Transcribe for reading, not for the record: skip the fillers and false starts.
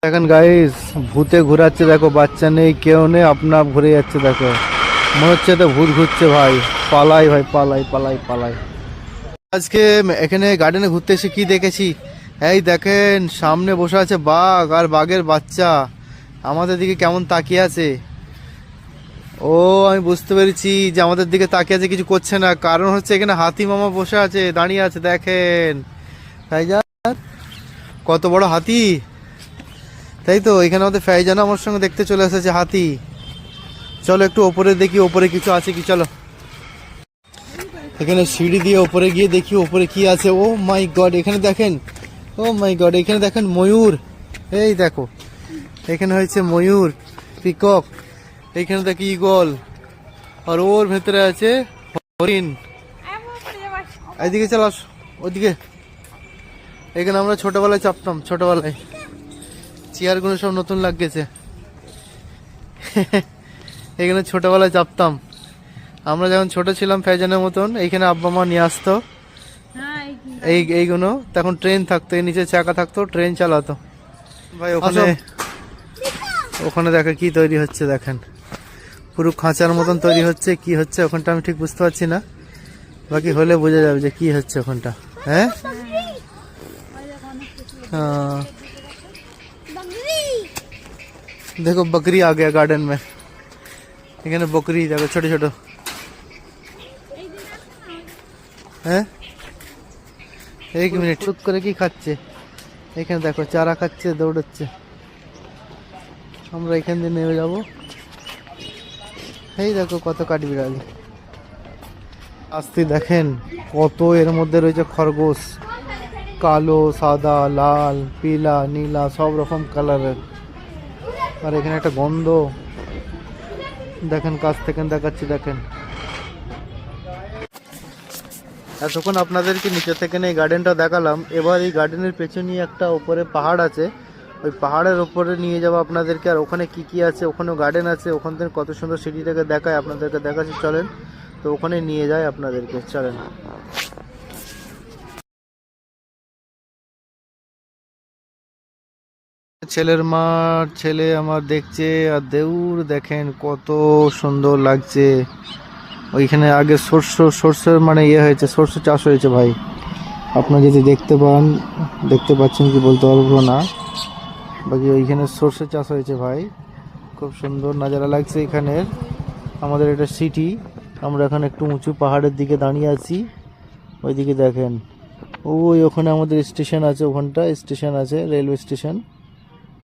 দেখেন গাইস, ভূতে ঘুরাচ্ছে। দেখো, বাচ্চা নেই, কেউ নেই, আপনা ঘুরে যাচ্ছে। দেখো, মনে হচ্ছে তো ভূত ঘুরছে ভাই। পালাই ভাই, পালাই পালাই পালাই। আজকে এখানে গার্ডেনে ঘুরতে এসে কি দেখেছি, এই দেখেন সামনে বসে আছে বাঘ আর বাঘের বাচ্চা আমাদের দিকে কেমন তাকিয়ে আছে। ও, আমি বুঝতে পেরেছি যে আমাদের দিকে তাকিয়ে আছে, কিছু করছে না। কারণ হচ্ছে এখানে হাতি মামা বসে আছে, দাঁড়িয়ে আছে। দেখেন তাই যা, কত বড় হাতি। তাই তো, এখানে আমাদের ফাইজান আমার সঙ্গে দেখতে চলে এসেছে হাতি। চলো একটু ওপরে দেখি, ওপরে কিছু আছে কি। চলো এখানে সিঁড়ি দিয়ে ওপরে গিয়ে দেখি ওপরে কি আছে। ও মাই গড, এখানে দেখেন। ও মাই গড, এখানে দেখেন ময়ূর। এই দেখো, এখানে হয়েছে ময়ূর, পিকক। এখানে দেখি ঈগল, আর ওর ভেতরে আছে হরিণ। এইদিকে চলো, ওদিকে। এখানে আমরা ছোটবেলায় চাপতাম, ছোটবেলায়। চেয়ারগুলো সব নতুন লাগিয়েছে। এখানে ছোটবেলায় চাপতাম আমরা, যখন ছোট ছিলাম ফ্যাজানের মতন। এইখানে আব্বা মা নিয়ে আসতো এইগুলো। তখন ট্রেন থাকতো, এই নিচে চাকা থাকতো, ট্রেন চালাতো ভাই। ওখানে ওখানে দেখো কি তৈরি হচ্ছে। দেখেন পুরো খাঁচার মতন তৈরি হচ্ছে। কি হচ্ছে ওখানটা আমি ঠিক বুঝতে পারছি না, বাকি হলে বোঝা যাবে যে কি হচ্ছে ওখানটা। হ্যাঁ, देखो बकरी आ गया गार्डन में। এখানে বকরি দেখো, ছোট ছোট। হ্যাঁ, এক মিনিট, চুপ করে কি খাচ্ছে। এখানে দেখো চারা খাচ্ছে, দৌড়াচ্ছে। আমরা এখান দিয়ে নেমে যাবো। এই দেখো কত কাঠবিড়ালি। আসতে দেখেন কত, এর মধ্যে রয়েছে খরগোশ, কালো, সাদা, লাল, পিলা, নীলা, সব রকম কালারের। আর এখানে একটা গন্ধ দেখেন, কাছ থেকে দেখাচ্ছি। দেখেন এতক্ষণ আপনাদেরকে নিচে থেকে এই গার্ডেনটা দেখালাম। এবার এই গার্ডেনের পেছনেই একটা উপরে পাহাড় আছে, ওই পাহাড়ের উপরে নিয়ে যাবো আপনাদেরকে। আর ওখানে কি কি আছে, ওখানেও গার্ডেন আছে। ওখান থেকে কত সুন্দর সিঁড়িটাকে দেখায়, আপনাদেরকে দেখাচ্ছি। চলেন তো ওখানে নিয়ে যায় আপনাদেরকে, চলেন। ছেলের মা, ছেলে আমার দেখছে, আর দেউর দেখেন কত সুন্দর লাগছে। ওইখানে আগে সর্ষের মানে ইয়ে হয়েছে, সর্ষে চাষ হয়েছে ভাই। আপনারা যদি দেখতে পান, দেখতে পাচ্ছেন কি বলতে পারবো না, বাকি ওইখানে সর্ষে চাষ হয়েছে ভাই। খুব সুন্দর নাজারা লাগছে এখানের। আমাদের এটা সিটি, আমরা এখন একটু উঁচু পাহাড়ের দিকে দাঁড়িয়ে আছি। ওইদিকে দেখেন, ওই ওখানে আমাদের স্টেশন আছে, ওখানটা স্টেশন আছে, রেলওয়ে স্টেশন।